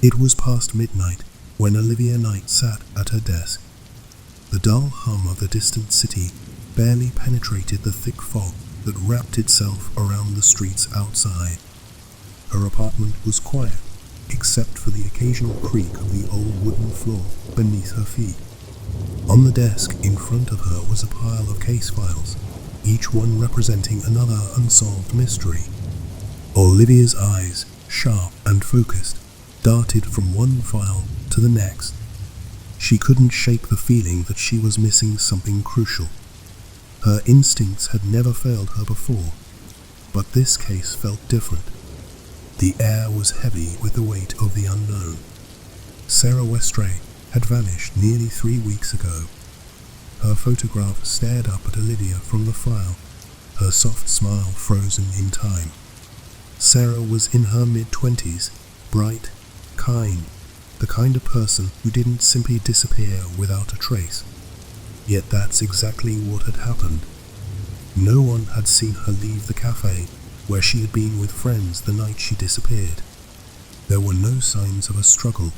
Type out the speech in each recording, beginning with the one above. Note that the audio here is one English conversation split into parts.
It was past midnight when Olivia Knight sat at her desk. The dull hum of the distant city barely penetrated the thick fog that wrapped itself around the streets outside. Her apartment was quiet, except for the occasional creak of the old wooden floor beneath her feet. On the desk in front of her was a pile of case files, each one representing another unsolved mystery. Olivia's eyes, sharp and focused, darted from one file to the next. She couldn't shake the feeling that she was missing something crucial. Her instincts had never failed her before, but this case felt different. The air was heavy with the weight of the unknown. Sarah Westray had vanished nearly 3 weeks ago. Her photograph stared up at Olivia from the file, her soft smile frozen in time. Sarah was in her mid-20s, bright, kind, the kind of person who didn't simply disappear without a trace. Yet that's exactly what had happened. No one had seen her leave the cafe where she had been with friends the night she disappeared. There were no signs of a struggle,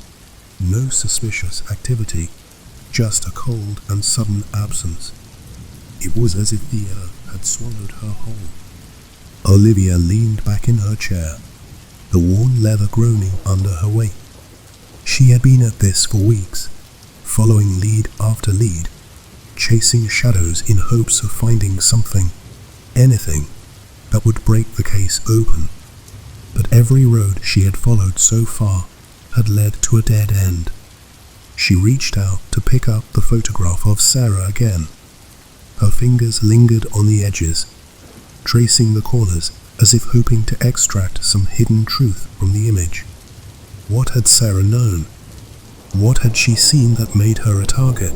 no suspicious activity, just a cold and sudden absence. It was as if the earth had swallowed her whole. Olivia leaned back in her chair, the worn leather groaning under her weight. She had been at this for weeks, following lead after lead, chasing shadows in hopes of finding something, anything, that would break the case open. But every road she had followed so far had led to a dead end. She reached out to pick up the photograph of Sarah again. Her fingers lingered on the edges, tracing the corners as if hoping to extract some hidden truth from the image. What had Sarah known? What had she seen that made her a target?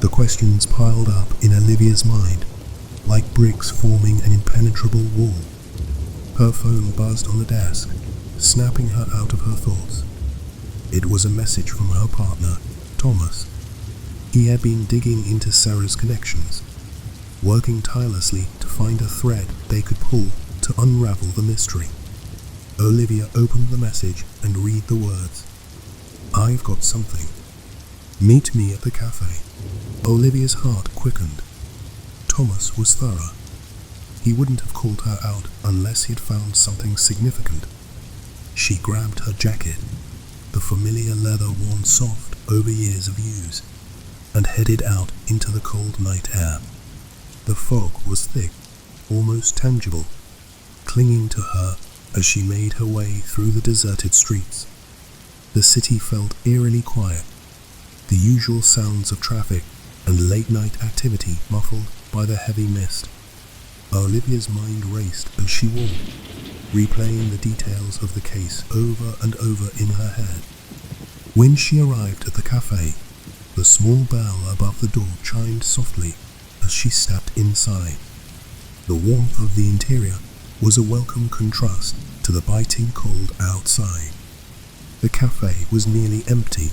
The questions piled up in Olivia's mind, like bricks forming an impenetrable wall. Her phone buzzed on the desk, snapping her out of her thoughts. It was a message from her partner, Thomas. He had been digging into Sarah's connections, working tirelessly to find a thread they could pull to unravel the mystery. Olivia opened the message and read the words. "I've got something. Meet me at the cafe." Olivia's heart quickened. Thomas was thorough. He wouldn't have called her out unless he'd found something significant. She grabbed her jacket, the familiar leather worn soft over years of use, and headed out into the cold night air. The fog was thick, almost tangible, clinging to her as she made her way through the deserted streets. The city felt eerily quiet, the usual sounds of traffic and late-night activity muffled by the heavy mist. Olivia's mind raced as she walked, replaying the details of the case over and over in her head. When she arrived at the cafe, the small bell above the door chimed softly as she stepped inside. The warmth of the interior was a welcome contrast to the biting cold outside. The cafe was nearly empty,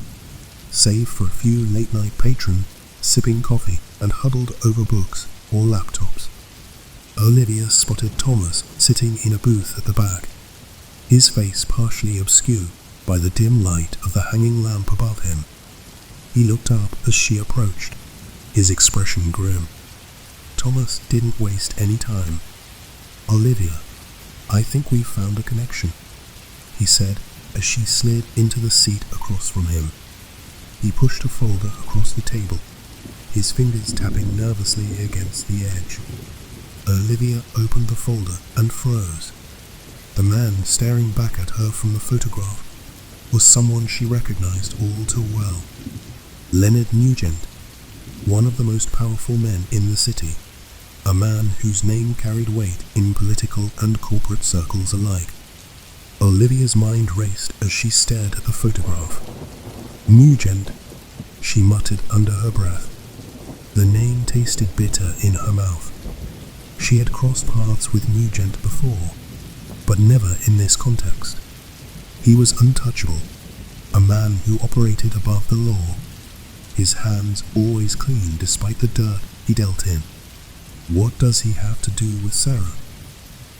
save for a few late-night patrons sipping coffee and huddled over books or laptops. Olivia spotted Thomas sitting in a booth at the back, his face partially obscured by the dim light of the hanging lamp above him. He looked up as she approached, his expression grim. Thomas didn't waste any time. "Olivia, I think we've found a connection," he said as she slid into the seat across from him. He pushed a folder across the table, his fingers tapping nervously against the edge. Olivia opened the folder and froze. The man staring back at her from the photograph was someone she recognized all too well. Leonard Nugent, one of the most powerful men in the city, a man whose name carried weight in political and corporate circles alike. Olivia's mind raced as she stared at the photograph. "Nugent," she muttered under her breath. The name tasted bitter in her mouth. She had crossed paths with Nugent before, but never in this context. He was untouchable, a man who operated above the law, his hands always clean despite the dirt he dealt in. "What does he have to do with Sarah?"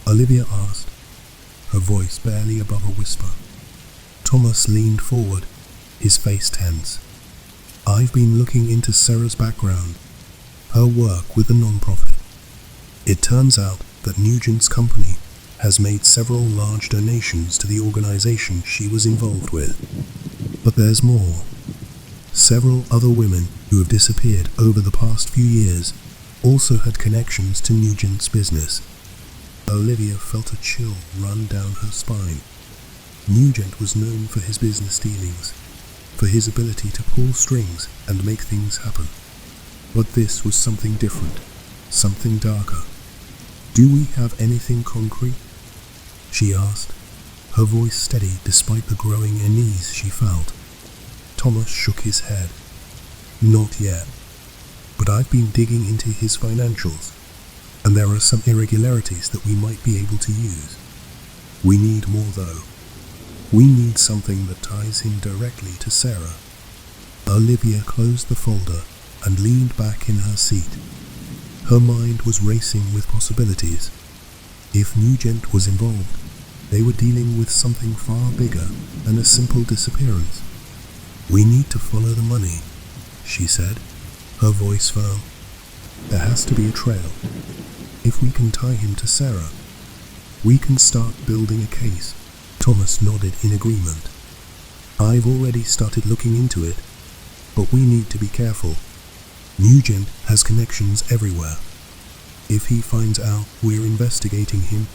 Olivia asked, her voice barely above a whisper. Thomas leaned forward, his face tense. I've been looking into Sarah's background, her work with the non-profit. It turns out that Nugent's company has made several large donations to the organization she was involved with. But there's more. Several other women who have disappeared over the past few years also had connections to Nugent's business. Olivia felt a chill run down her spine. Nugent was known for his business dealings, for his ability to pull strings and make things happen. But this was something different, something darker. Do we have anything concrete? She asked, her voice steady despite the growing unease she felt. Thomas shook his head. Not yet, but I've been digging into his financials, and there are some irregularities that we might be able to use. We need more though. We need something that ties him directly to Sarah. Olivia closed the folder and leaned back in her seat. Her mind was racing with possibilities. If Nugent was involved, they were dealing with something far bigger than a simple disappearance. We need to follow the money, she said, her voice firm. There has to be a trail. If we can tie him to Sarah, we can start building a case. Thomas nodded in agreement. I've already started looking into it, but we need to be careful. Nugent has connections everywhere. If he finds out we're investigating him,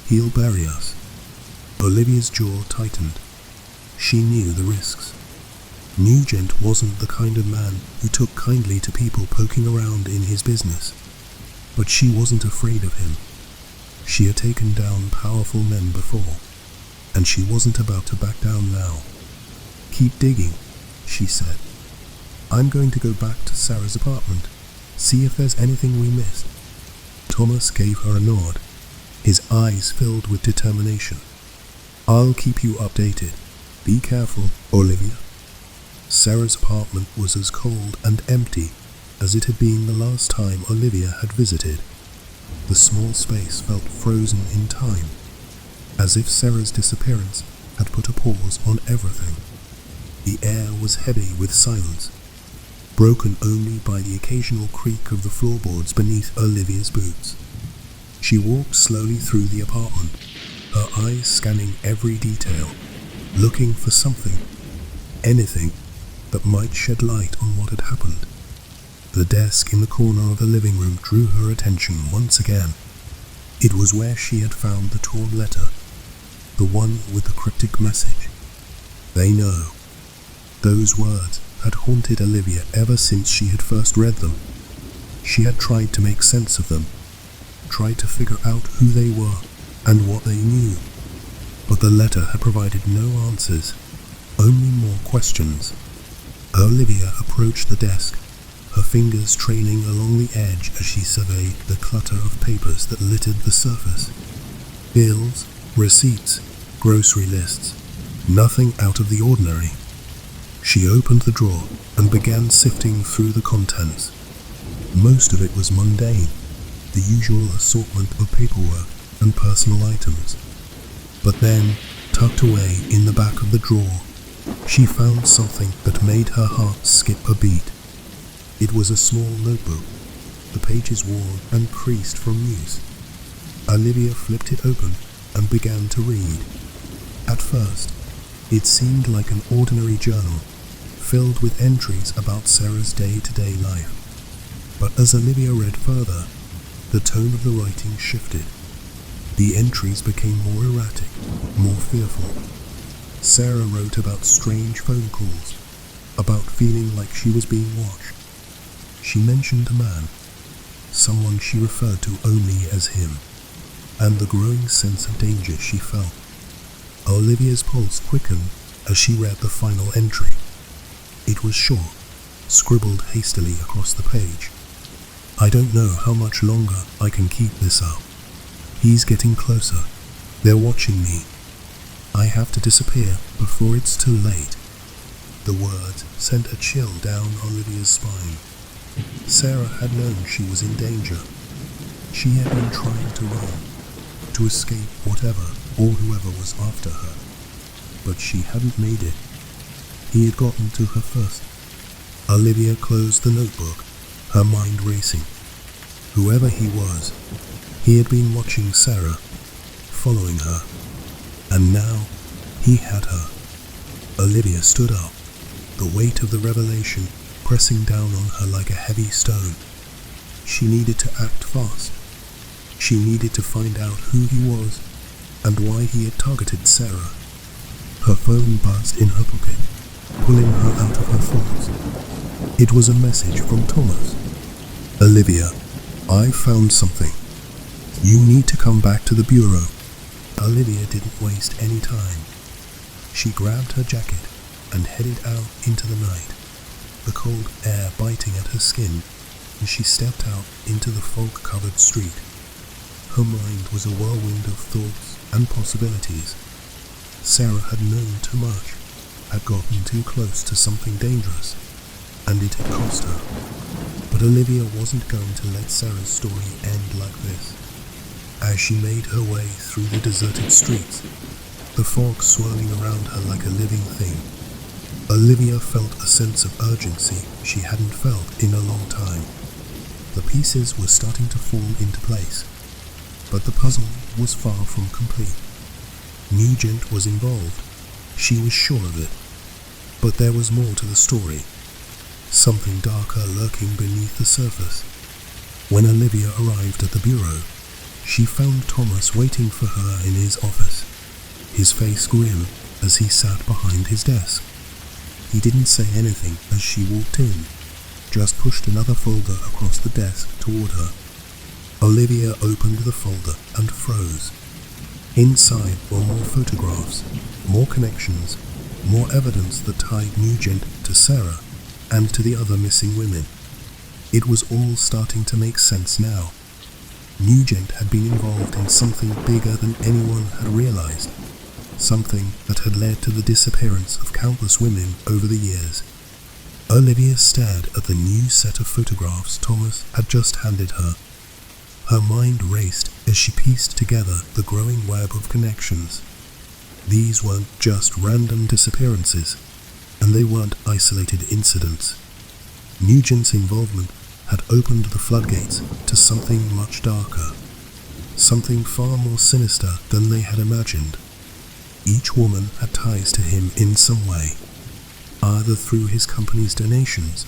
he'll bury us. Olivia's jaw tightened. She knew the risks. Nugent wasn't the kind of man who took kindly to people poking around in his business, but she wasn't afraid of him. She had taken down powerful men before, and she wasn't about to back down now. Keep digging, she said. I'm going to go back to Sarah's apartment, see if there's anything we missed. Thomas gave her a nod, his eyes filled with determination. I'll keep you updated. Be careful, Olivia. Sarah's apartment was as cold and empty as it had been the last time Olivia had visited. The small space felt frozen in time, as if Sarah's disappearance had put a pause on everything. The air was heavy with silence, broken only by the occasional creak of the floorboards beneath Olivia's boots. She walked slowly through the apartment, her eyes scanning every detail, looking for something, anything, that might shed light on what had happened. The desk in the corner of the living room drew her attention once again. It was where she had found the torn letter, the one with the cryptic message. They know. Those words had haunted Olivia ever since she had first read them. She had tried to make sense of them, tried to figure out who they were and what they knew. But the letter had provided no answers, only more questions. Olivia approached the desk, her fingers trailing along the edge as she surveyed the clutter of papers that littered the surface. Bills, receipts, grocery lists, nothing out of the ordinary. She opened the drawer and began sifting through the contents. Most of it was mundane, the usual assortment of paperwork and personal items. But then, tucked away in the back of the drawer, she found something that made her heart skip a beat. It was a small notebook, the pages worn and creased from use. Olivia flipped it open and began to read. At first, it seemed like an ordinary journal, filled with entries about Sarah's day-to-day life. But as Olivia read further, the tone of the writing shifted. The entries became more erratic, more fearful. Sarah wrote about strange phone calls, about feeling like she was being watched. She mentioned a man, someone she referred to only as him, and the growing sense of danger she felt. Olivia's pulse quickened as she read the final entry. It was short, scribbled hastily across the page. I don't know how much longer I can keep this up. He's getting closer. They're watching me. I have to disappear before it's too late. The words sent a chill down Olivia's spine. Sarah had known she was in danger. She had been trying to run, to escape whatever or whoever was after her. but she hadn't made it. He had gotten to her first. Olivia closed the notebook, her mind racing. Whoever he was, he had been watching Sarah, following her, and now he had her. Olivia stood up, the weight of the revelation pressing down on her like a heavy stone. She needed to act fast. She needed to find out who he was and why he had targeted Sarah. Her phone buzzed in her pocket, pulling her out of her thoughts. It was a message from Thomas. "Olivia, I found something. You need to come back to the bureau." Olivia didn't waste any time. She grabbed her jacket and headed out into the night, the cold air biting at her skin as she stepped out into the fog-covered street. Her mind was a whirlwind of thoughts and possibilities. Sarah had known too much, had gotten too close to something dangerous, and it had cost her. But Olivia wasn't going to let Sarah's story end like this. As she made her way through the deserted streets, the fog swirling around her like a living thing, Olivia felt a sense of urgency she hadn't felt in a long time. The pieces were starting to fall into place, but the puzzle was far from complete. Nugent was involved. She was sure of it. But there was more to the story. Something darker lurking beneath the surface. When Olivia arrived at the bureau, she found Thomas waiting for her in his office, his face grim as he sat behind his desk. He didn't say anything as she walked in, just pushed another folder across the desk toward her. Olivia opened the folder and froze. Inside were more photographs, more connections, more evidence that tied Nugent to Sarah and to the other missing women. It was all starting to make sense now. Nugent had been involved in something bigger than anyone had realized, something that had led to the disappearance of countless women over the years. Olivia stared at the new set of photographs Thomas had just handed her. Her mind raced as she pieced together the growing web of connections. These weren't just random disappearances, and they weren't isolated incidents. Nugent's involvement had opened the floodgates to something much darker, something far more sinister than they had imagined. Each woman had ties to him in some way, either through his company's donations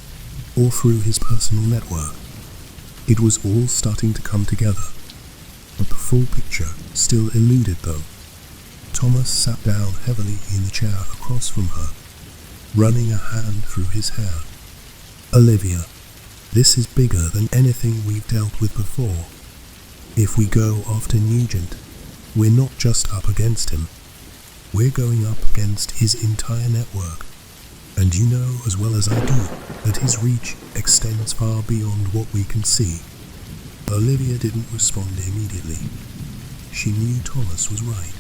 or through his personal network. It was all starting to come together, but the full picture still eluded them. Thomas sat down heavily in the chair across from her, running a hand through his hair. "Olivia, this is bigger than anything we've dealt with before. If we go after Nugent, we're not just up against him. We're going up against his entire network. And you know as well as I do that his reach extends far beyond what we can see." Olivia didn't respond immediately. She knew Thomas was right.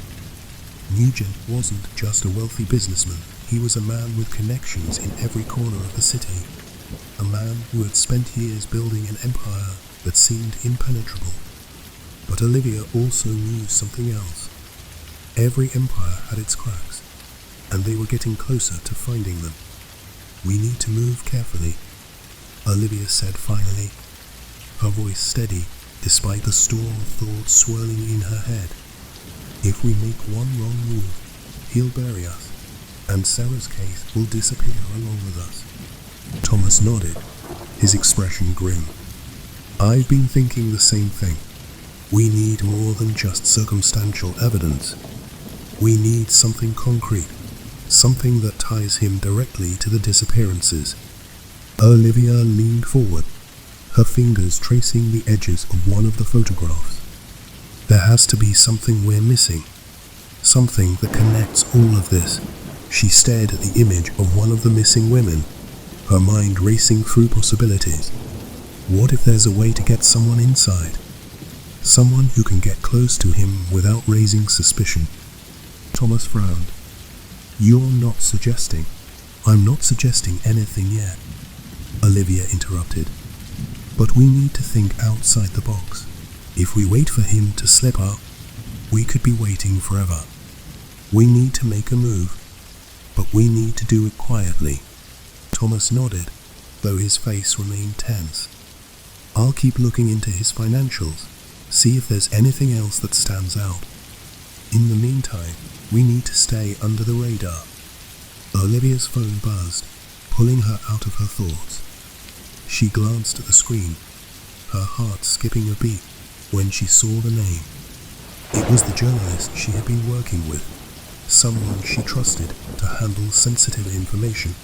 Nugent wasn't just a wealthy businessman. He was a man with connections in every corner of the city. A man who had spent years building an empire that seemed impenetrable. But Olivia also knew something else. Every empire had its cracks, and they were getting closer to finding them. "We need to move carefully," Olivia said finally, her voice steady despite the storm of thoughts swirling in her head. "If we make one wrong move, he'll bury us, and Sarah's case will disappear along with us." Thomas nodded, his expression grim. "I've been thinking the same thing. We need more than just circumstantial evidence. We need something concrete, something that ties him directly to the disappearances." Olivia leaned forward, her fingers tracing the edges of one of the photographs. "There has to be something we're missing, something that connects all of this." She stared at the image of one of the missing women, her mind racing through possibilities. What if there's a way to get someone inside? Someone who can get close to him without raising suspicion. Thomas frowned. "You're not suggesting." "I'm not suggesting anything yet," Olivia interrupted. "But we need to think outside the box. If we wait for him to slip up, we could be waiting forever. We need to make a move but we need to do it quietly." Thomas nodded, though his face remained tense. "I'll keep looking into his financials, see if there's anything else that stands out. In the meantime, we need to stay under the radar." Olivia's phone buzzed, pulling her out of her thoughts. She glanced at the screen, her heart skipping a beat when she saw the name. It was the journalist she had been working with, someone she trusted to handle sensitive information.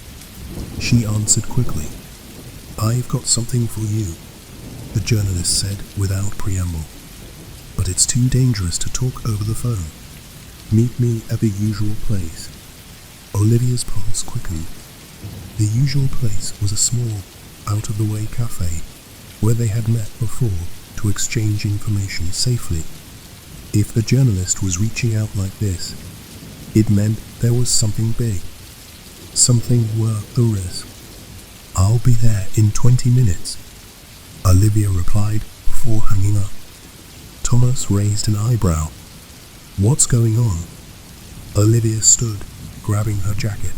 She answered quickly. "I've got something for you," the journalist said without preamble. "But it's too dangerous to talk over the phone. Meet me at the usual place." Olivia's pulse quickened. The usual place was a small, out-of-the-way cafe where they had met before to exchange information safely. If the journalist was reaching out like this, it meant there was something big, something worth the risk. "I'll be there in 20 minutes, Olivia replied before hanging up. Thomas raised an eyebrow. "What's going on?" Olivia stood, grabbing her jacket.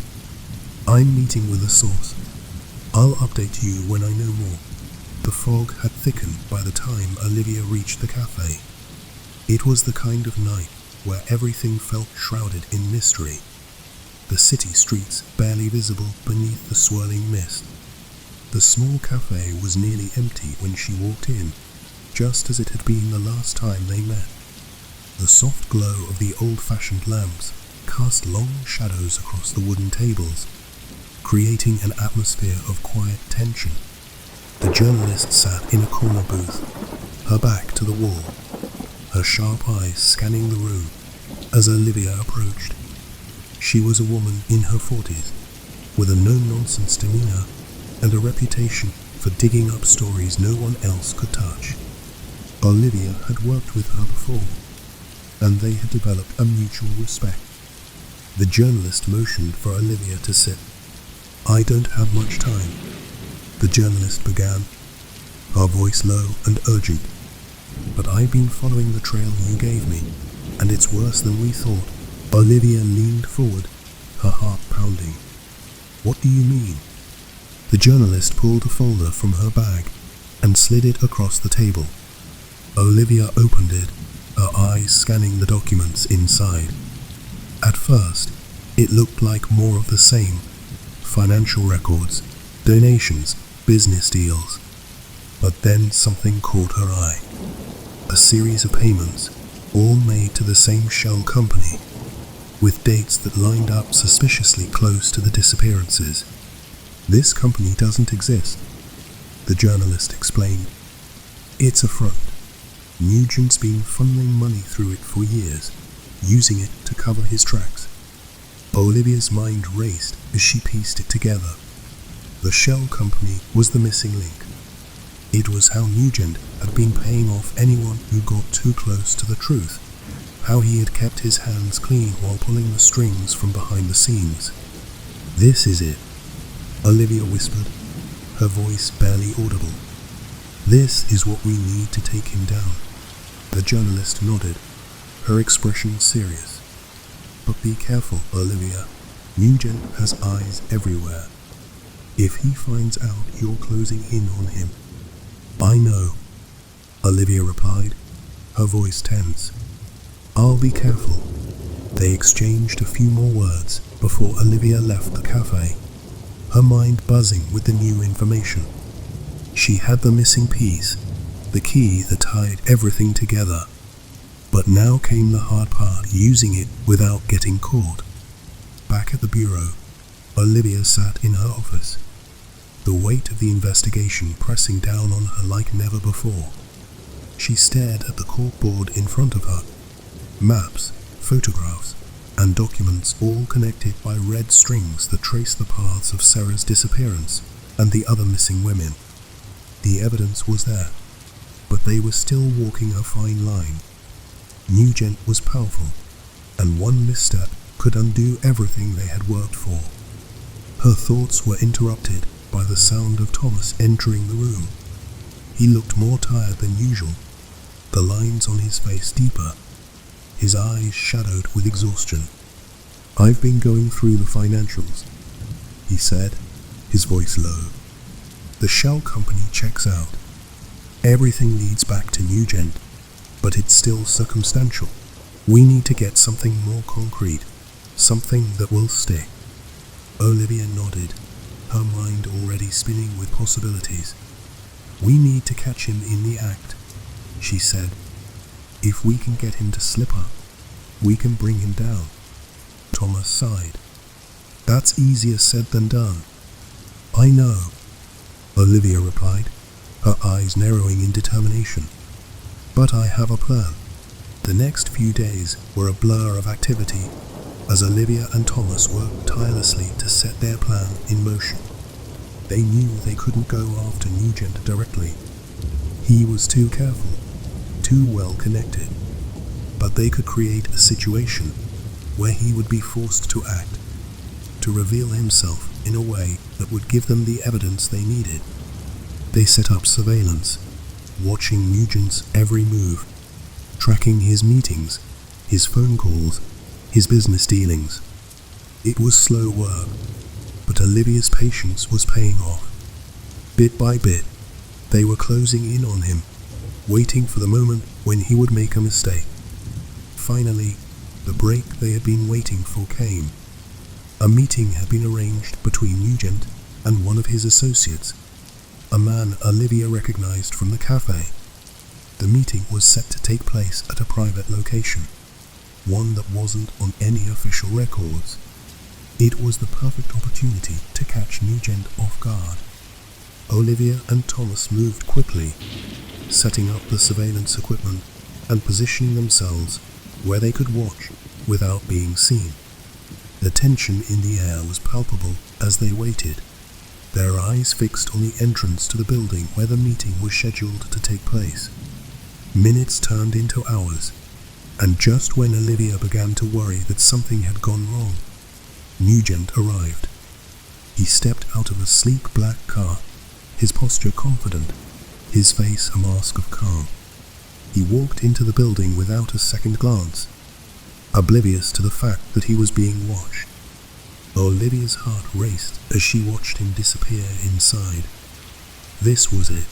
"I'm meeting with a source. I'll update you when I know more." The fog had thickened by the time Olivia reached the cafe. It was the kind of night where everything felt shrouded in mystery, the city streets barely visible beneath the swirling mist. The small cafe was nearly empty when she walked in, just as it had been the last time they met. The soft glow of the old-fashioned lamps cast long shadows across the wooden tables, creating an atmosphere of quiet tension. The journalist sat in a corner booth, her back to the wall, her sharp eyes scanning the room as Olivia approached. She was a woman in her 40s, with a no-nonsense demeanor and a reputation for digging up stories no one else could touch. Olivia had worked with her before, and they had developed a mutual respect. The journalist motioned for Olivia to sit. "I don't have much time," the journalist began, her voice low and urgent. "But I've been following the trail you gave me, and it's worse than we thought." Olivia leaned forward, her heart pounding. "What do you mean?" The journalist pulled a folder from her bag and slid it across the table. Olivia opened it, her eyes scanning the documents inside. At first, it looked like more of the same: financial records, donations, business deals. But then something caught her eye. A series of payments, all made to the same shell company, with dates that lined up suspiciously close to the disappearances. "This company doesn't exist," the journalist explained. "It's a front. Nugent's been funneling money through it for years, using it to cover his tracks." Olivia's mind raced as she pieced it together. The shell company was the missing link. It was how Nugent had been paying off anyone who got too close to the truth, how he had kept his hands clean while pulling the strings from behind the scenes. "This is it," Olivia whispered, her voice barely audible. "This is what we need to take him down." The journalist nodded, her expression serious. "But be careful, Olivia. Nugent has eyes everywhere. If he finds out you're closing in on him..." "I know," Olivia replied, her voice tense. "I'll be careful." They exchanged a few more words before Olivia left the cafe, her mind buzzing with the new information. She had the missing piece, the key that tied everything together. But now came the hard part: using it without getting caught. Back at the bureau, Olivia sat in her office, the weight of the investigation pressing down on her like never before. She stared at the corkboard in front of her. Maps, photographs, and documents all connected by red strings that traced the paths of Sarah's disappearance and the other missing women. The evidence was there, but they were still walking a fine line. Nugent was powerful, and one misstep could undo everything they had worked for. Her thoughts were interrupted by the sound of Thomas entering the room. He looked more tired than usual, the lines on his face deeper, his eyes shadowed with exhaustion. "I've been going through the financials," he said, his voice low. "The shell company checks out. Everything leads back to Nugent, but it's still circumstantial. We need to get something more concrete, something that will stick." Olivia nodded, her mind already spinning with possibilities. "We need to catch him in the act," she said. "If we can get him to slip up, we can bring him down." Thomas sighed. "That's easier said than done." "I know," Olivia replied, her eyes narrowing in determination. "But I have a plan." The next few days were a blur of activity as Olivia and Thomas worked tirelessly to set their plan in motion. They knew they couldn't go after Nugent directly. He was too careful, too well connected. But they could create a situation where he would be forced to act, to reveal himself in a way that would give them the evidence they needed. They set up surveillance, watching Nugent's every move, tracking his meetings, his phone calls, his business dealings. It was slow work, but Olivia's patience was paying off. Bit by bit, they were closing in on him, waiting for the moment when he would make a mistake. Finally, the break they had been waiting for came. A meeting had been arranged between Nugent and one of his associates, a man Olivia recognized from the cafe. The meeting was set to take place at a private location, one that wasn't on any official records. It was the perfect opportunity to catch Nugent off guard. Olivia and Thomas moved quickly, setting up the surveillance equipment and positioning themselves where they could watch without being seen. The tension in the air was palpable as they waited, their eyes fixed on the entrance to the building where the meeting was scheduled to take place. Minutes turned into hours, and just when Olivia began to worry that something had gone wrong, Nugent arrived. He stepped out of a sleek black car, his posture confident, his face a mask of calm. He walked into the building without a second glance, oblivious to the fact that he was being watched. Olivia's heart raced as she watched him disappear inside. This was it,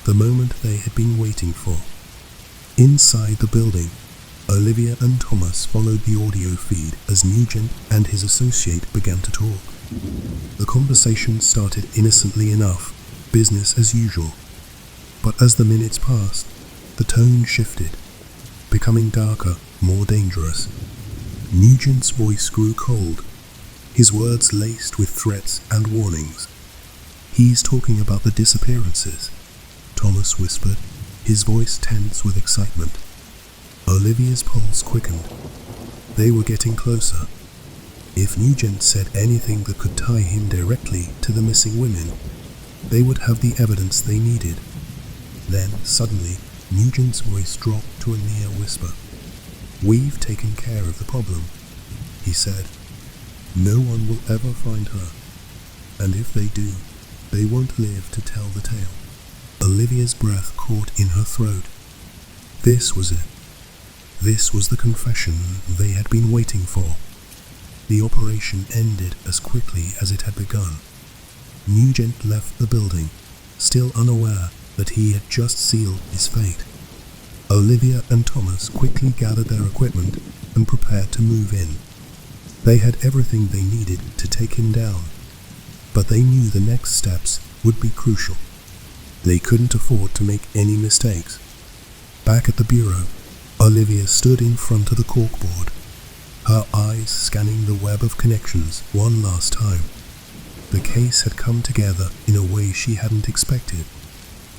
the moment they had been waiting for. Inside the building, Olivia and Thomas followed the audio feed as Nugent and his associate began to talk. The conversation started innocently enough, business as usual. But as the minutes passed, the tone shifted, becoming darker, more dangerous. Nugent's voice grew cold, his words laced with threats and warnings. "He's talking about the disappearances," Thomas whispered, his voice tense with excitement. Olivia's pulse quickened. They were getting closer. If Nugent said anything that could tie him directly to the missing women, they would have the evidence they needed. Then, suddenly, Nugent's voice dropped to a near whisper. "We've taken care of the problem," he said. "No one will ever find her, and if they do, they won't live to tell the tale." Olivia's breath caught in her throat. This was it. This was the confession they had been waiting for. The operation ended as quickly as it had begun. Nugent left the building, still unaware that he had just sealed his fate. Olivia and Thomas quickly gathered their equipment and prepared to move in. They had everything they needed to take him down, but they knew the next steps would be crucial. They couldn't afford to make any mistakes. Back at the bureau, Olivia stood in front of the corkboard, her eyes scanning the web of connections one last time. The case had come together in a way she hadn't expected,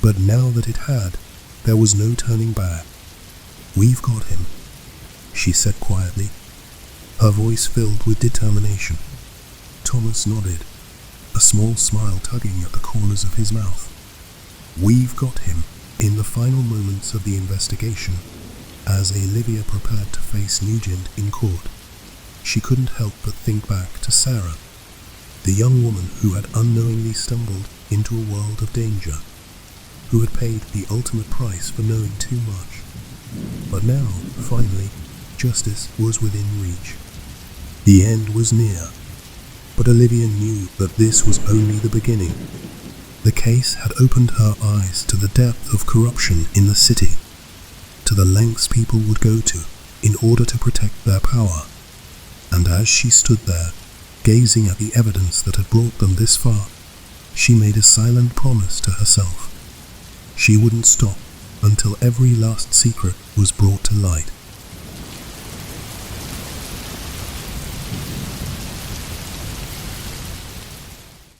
but now that it had, there was no turning back. "We've got him," she said quietly, her voice filled with determination. Thomas nodded, a small smile tugging at the corners of his mouth. "We've got him." In the final moments of the investigation, as Olivia prepared to face Nugent in court, she couldn't help but think back to Sarah, the young woman who had unknowingly stumbled into a world of danger, who had paid the ultimate price for knowing too much. But now, finally, justice was within reach. The end was near, but Olivia knew that this was only the beginning. The case had opened her eyes to the depth of corruption in the city, to the lengths people would go to in order to protect their power. And as she stood there, gazing at the evidence that had brought them this far, she made a silent promise to herself. She wouldn't stop until every last secret was brought to light.